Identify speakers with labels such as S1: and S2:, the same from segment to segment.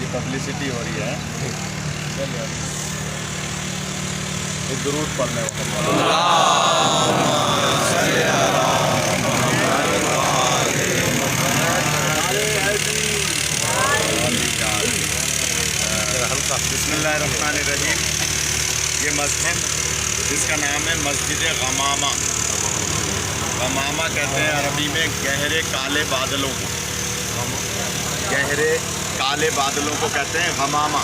S1: की पब्लिसिटी हो रही है। चलिए ये दुरूद पढ़ने बिस्मिल्लाहिर्रहमानिर्रहीम। ये मस्जिद जिसका नाम है मस्जिद गमामा। गमामा कहते हैं अरबी में गहरे काले बादलों को। गहरे काले बादलों को कहते हैं गमामा।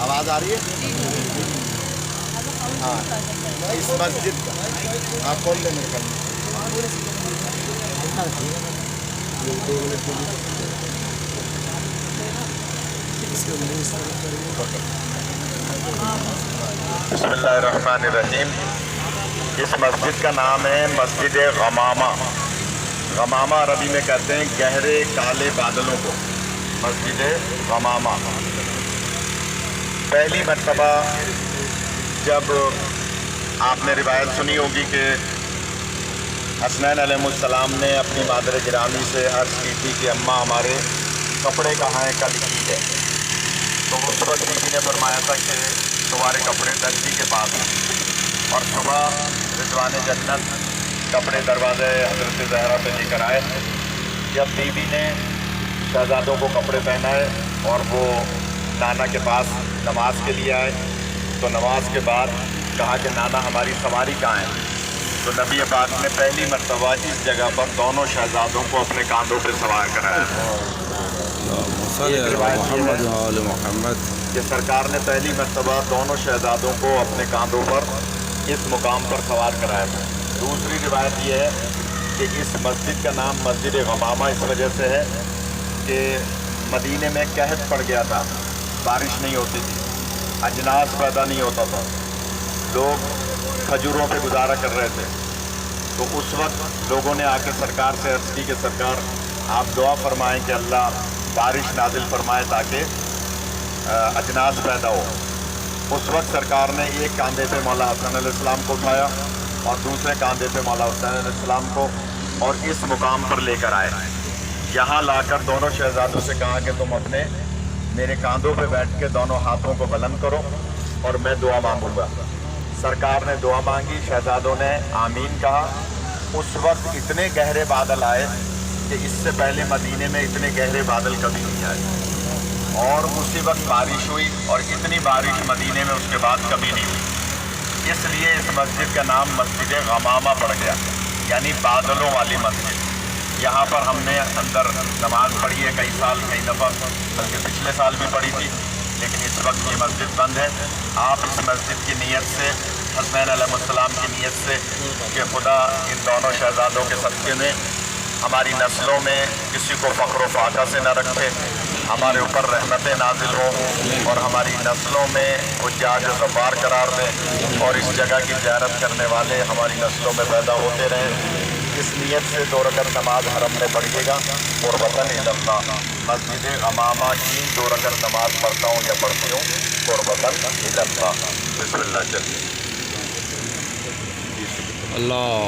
S1: आवाज़ आ रही है? हाँ, इस मस्जिद का आप खोल लें मेरे ख्याल बिस्मिल्लाहिर्रहमानिर्रहीम। इस मस्जिद का नाम है मस्जिद गमामा। गमामा अरबी में कहते हैं गहरे काले बादलों को, मस्जिद गमामा। पहली मर्तबा जब आपने रिवायत सुनी होगी कि हसनैन अलैहिस्सलाम ने अपनी मादर गिरामी से अर्ज़ की थी कि अम्मा हमारे कपड़े कहाँ हैं, कल ईद है। तो उस वक्त बीवी ने फरमाया था कि तुम्हारे कपड़े दर्जी के पास हैं। और सुबह रिजवान जन्नत कपड़े दरवाज़े हज़रत ज़हरा पे लेकर आए। जब बीवी ने शहज़ादों को कपड़े पहनाए और वो नाना के पास नमाज के लिए आए, तो नमाज के बाद कहा कि नाना हमारी सवारी कहाँ है। तो नबी पाक ने पहली मर्तबा इस जगह पर दोनों शहज़ादों को अपने कांधों पर सवार कराया। कि सरकार ने पहली मर्तबा दोनों शहज़ादों को अपने कांधों पर इस मुकाम पर सवार कराया था। दूसरी रिवायत ये है कि इस मस्जिद का नाम मस्जिद गमामा इस वजह से है कि मदीने में कहत पड़ गया था, बारिश नहीं होती थी, अजनास पैदा नहीं होता था, लोग खजूरों पे गुजारा कर रहे थे। तो उस वक्त लोगों ने आकर सरकार से अर्ज़ की कि सरकार आप दुआ फरमाएं कि अल्लाह बारिश नाजिल फरमाए ताकि अजनास पैदा हो। उस वक्त सरकार ने एक कांधे पे मौला हसन अलैहिस्सलाम को उठाया और दूसरे कांधे पे मौला हुसैन अलैहिस्सलाम को और इस मुकाम पर लेकर आए। यहाँ लाकर दोनों शहज़ादों से कहा कि तुम अपने मेरे कांधों पे बैठ के दोनों हाथों को बुलंद करो और मैं दुआ मांगूंगा। सरकार ने दुआ मांगी, शहज़ादों ने आमीन कहा। उस वक्त इतने गहरे बादल आए कि इससे पहले मदीने में इतने गहरे बादल कभी नहीं आए। और उसी वक्त बारिश हुई और इतनी बारिश मदीने में उसके बाद कभी नहीं हुई। इसलिए इस मस्जिद का नाम मस्जिद गमामा पड़ गया, यानी बादलों वाली मस्जिद। यहाँ पर हमने अंदर नमाज पढ़ी है कई साल, कई दफ़ा, बल्कि पिछले साल भी पढ़ी थी, लेकिन इस वक्त ये मस्जिद बंद है। आप इस मस्जिद की नीयत से, हसनैन अलैहिस्सलाम की नीयत से कि खुदा इन दोनों शहज़ादों के सदक़े में हमारी नस्लों में किसी को फ़ख्र व फाक़ा से न रखे, हमारे ऊपर रहमतें नाजिल हो और हमारी नस्लों में हुज्जाज ग़फ़ार करार दें और इस जगह की ज़ियारत करने वाले हमारी नस्लों में पैदा होते रहें। इस नियत से 2 रकअत नमाज हरम में पढ़िएगा। और वतन इल्लल्लाह, मस्जिद गमामा की 2 रकअत नमाज पढ़ता हूँ या पढ़ती हूँ। और वतन इल्लल्लाह। बिस्मिल्लाह। चलिए अल्लाह।